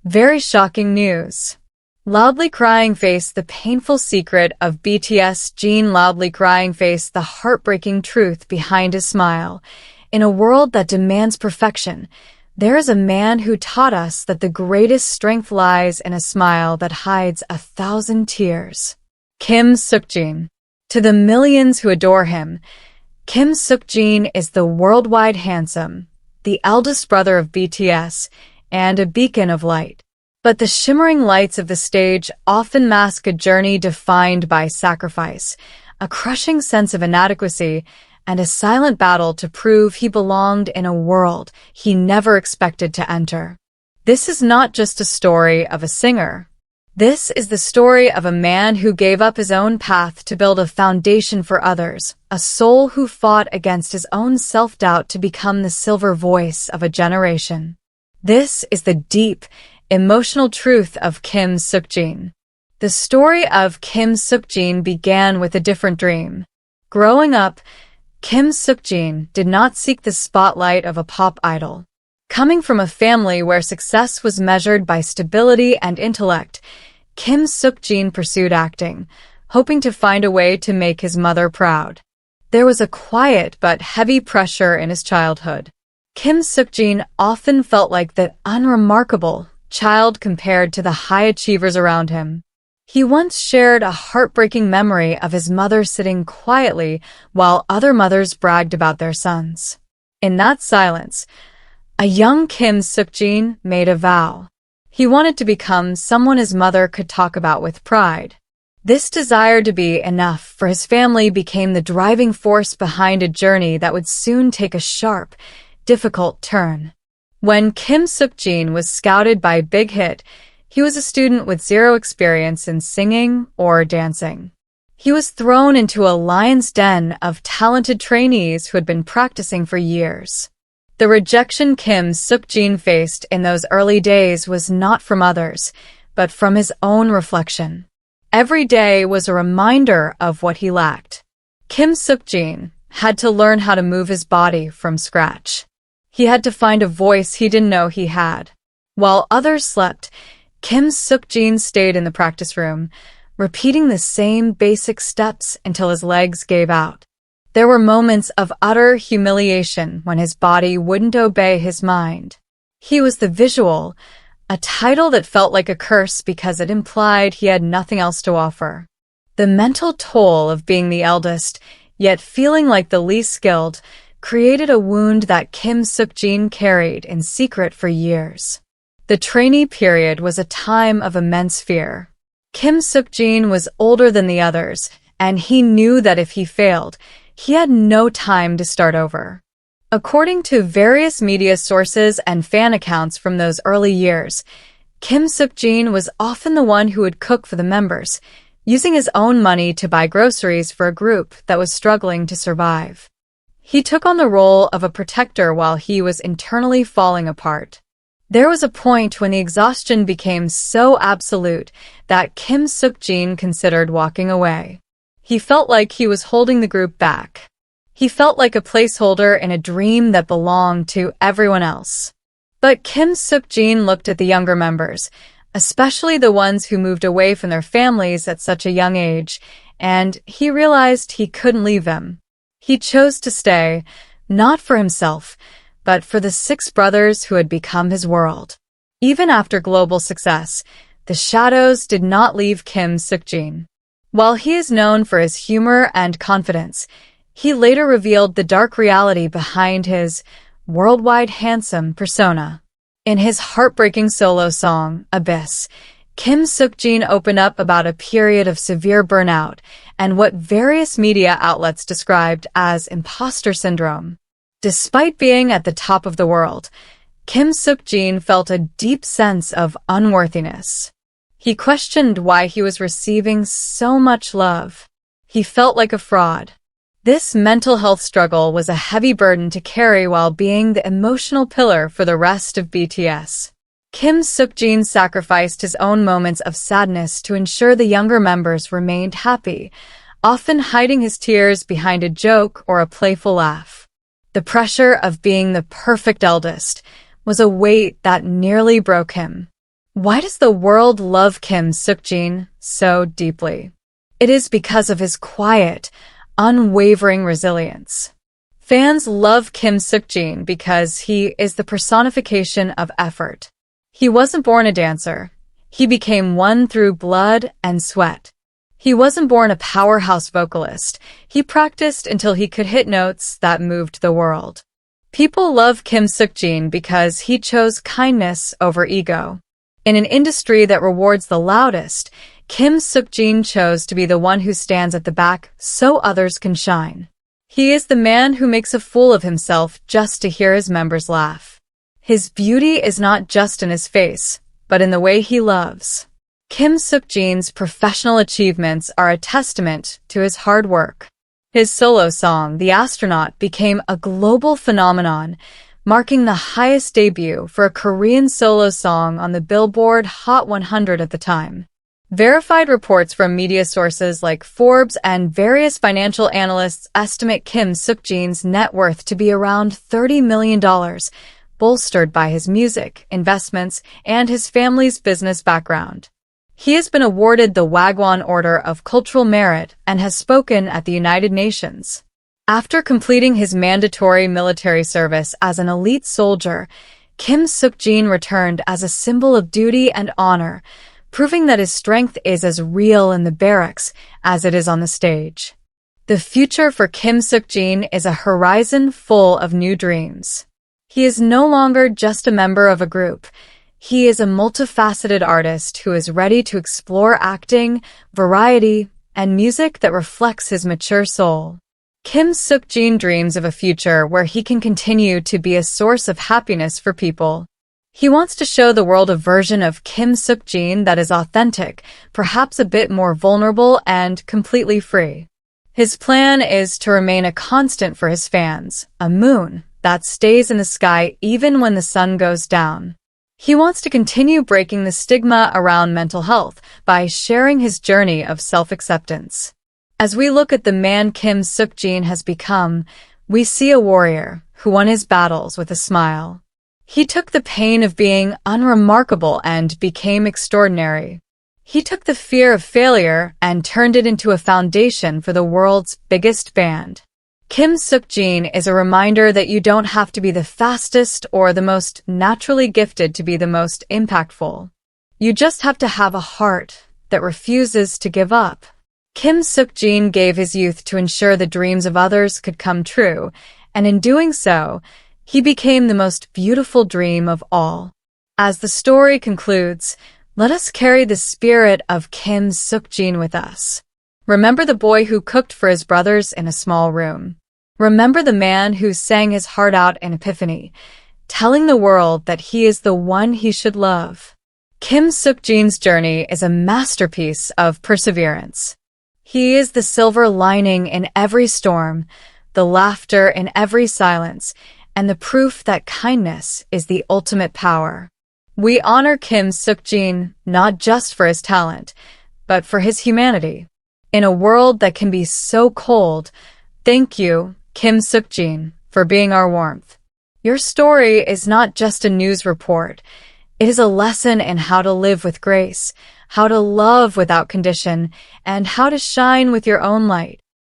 Very shocking news. Loudly crying faced the painful secret of BTS Jin. Loudly crying faced the heartbreaking truth behind his smile. In a world that demands perfection, there is a man who taught us that the greatest strength lies in a smile that hides 1,000 tears. Kim Seok-jin. To the millions who adore him, Kim Seok-jin is the worldwide handsome, the eldest brother of BTS, and a beacon of light. But the shimmering lights of the stage often mask a journey defined by sacrifice, a crushing sense of inadequacy, and a silent battle to prove he belonged in a world he never expected to enter. This is not just a story of a singer. This is the story of a man who gave up his own path to build a foundation for others, a soul who fought against his own self-doubt to become the silver voice of a generation. This is the deep, emotional truth of Kim Seok-jin. The story of Kim Seok-jin began with a different dream. Growing up, Kim Seok-jin did not seek the spotlight of a pop idol. Coming from a family where success was measured by stability and intellect, Kim Seok-jin pursued acting, hoping to find a way to make his mother proud. There was a quiet but heavy pressure in his childhood. Kim Seok-jin often felt like the unremarkable child compared to the high achievers around him. He once shared a heartbreaking memory of his mother sitting quietly while other mothers bragged about their sons. In that silence, a young Kim Seok-jin made a vow. He wanted to become someone his mother could talk about with pride. This desire to be enough for his family became the driving force behind a journey that would soon take a sharp, difficult turn. When Kim Seok-jin was scouted by Big Hit, he was a student with zero experience in singing or dancing. He was thrown into a lion's den of talented trainees who had been practicing for years. The rejection Kim Seok-jin faced in those early days was not from others, but from his own reflection. Every day was a reminder of what he lacked. Kim Seok-jin had to learn how to move his body from scratch. He had to find a voice he didn't know he had. While others slept, Kim Seok-jin stayed in the practice room, repeating the same basic steps until his legs gave out. There were moments of utter humiliation when his body wouldn't obey his mind. He was the visual, a title that felt like a curse because it implied he had nothing else to offer. The mental toll of being the eldest, yet feeling like the least skilled, created a wound that Kim Seok-jin carried in secret for years. The trainee period was a time of immense fear. Kim Seok-jin was older than the others, and he knew that if he failed, he had no time to start over. According to various media sources and fan accounts from those early years, Kim Seok-jin was often the one who would cook for the members, using his own money to buy groceries for a group that was struggling to survive. He took on the role of a protector while he was internally falling apart. There was a point when the exhaustion became so absolute that Kim Seok-jin considered walking away. He felt like he was holding the group back. He felt like a placeholder in a dream that belonged to everyone else. But Kim Seok-jin looked at the younger members, especially the ones who moved away from their families at such a young age, and he realized he couldn't leave them. He chose to stay, not for himself, but for the 6 brothers who had become his world. Even after global success, the shadows did not leave Kim Seok-jin. While he is known for his humor and confidence, he later revealed the dark reality behind his worldwide handsome persona. In his heartbreaking solo song, Abyss, Kim Seok-jin opened up about a period of severe burnout and what various media outlets described as imposter syndrome. Despite being at the top of the world, Kim Seok-jin felt a deep sense of unworthiness. He questioned why he was receiving so much love. He felt like a fraud. This mental health struggle was a heavy burden to carry while being the emotional pillar for the rest of BTS. Kim Seok-jin sacrificed his own moments of sadness to ensure the younger members remained happy, often hiding his tears behind a joke or a playful laugh. The pressure of being the perfect eldest was a weight that nearly broke him. Why does the world love Kim Seok-jin so deeply? It is because of his quiet, unwavering resilience. Fans love Kim Seok-jin because he is the personification of effort. He wasn't born a dancer. He became one through blood and sweat. He wasn't born a powerhouse vocalist. He practiced until he could hit notes that moved the world. People love Kim Seok-jin because he chose kindness over ego. In an industry that rewards the loudest, Kim Seok-jin chose to be the one who stands at the back so others can shine. He is the man who makes a fool of himself just to hear his members laugh. His beauty is not just in his face, but in the way he loves. Kim Seok-jin's professional achievements are a testament to his hard work. His solo song, The Astronaut, became a global phenomenon, marking the highest debut for a Korean solo song on the Billboard Hot 100 at the time. Verified reports from media sources like Forbes and various financial analysts estimate Kim Seok-jin's net worth to be around $30 million, bolstered by his music, investments, and his family's business background. He has been awarded the Wagwon Order of Cultural Merit and has spoken at the United Nations. After completing his mandatory military service as an elite soldier, Kim Seok-jin returned as a symbol of duty and honor, proving that his strength is as real in the barracks as it is on the stage. The future for Kim Seok-jin is a horizon full of new dreams. He is no longer just a member of a group. He is a multifaceted artist who is ready to explore acting, variety, and music that reflects his mature soul. Kim Seok-jin dreams of a future where he can continue to be a source of happiness for people. He wants to show the world a version of Kim Seok-jin that is authentic, perhaps a bit more vulnerable and completely free. His plan is to remain a constant for his fans, a moon that stays in the sky even when the sun goes down. He wants to continue breaking the stigma around mental health by sharing his journey of self-acceptance. As we look at the man Kim Seok-jin has become, we see a warrior who won his battles with a smile. He took the pain of being unremarkable and became extraordinary. He took the fear of failure and turned it into a foundation for the world's biggest band. Kim Seok-jin is a reminder that you don't have to be the fastest or the most naturally gifted to be the most impactful. You just have to have a heart that refuses to give up. Kim Seok-jin gave his youth to ensure the dreams of others could come true, and in doing so, he became the most beautiful dream of all. As the story concludes, let us carry the spirit of Kim Seok-jin with us. Remember the boy who cooked for his brothers in a small room. Remember the man who sang his heart out in Epiphany, telling the world that he is the one he should love. Kim Seok-jin's journey is a masterpiece of perseverance. He is the silver lining in every storm, the laughter in every silence, and the proof that kindness is the ultimate power. We honor Kim Seok-jin not just for his talent, but for his humanity. In a world that can be so cold, thank you, Kim Seok-jin, for being our warmth. Your story is not just a news report. It is a lesson in how to live with grace, how to love without condition, and how to shine with your own light.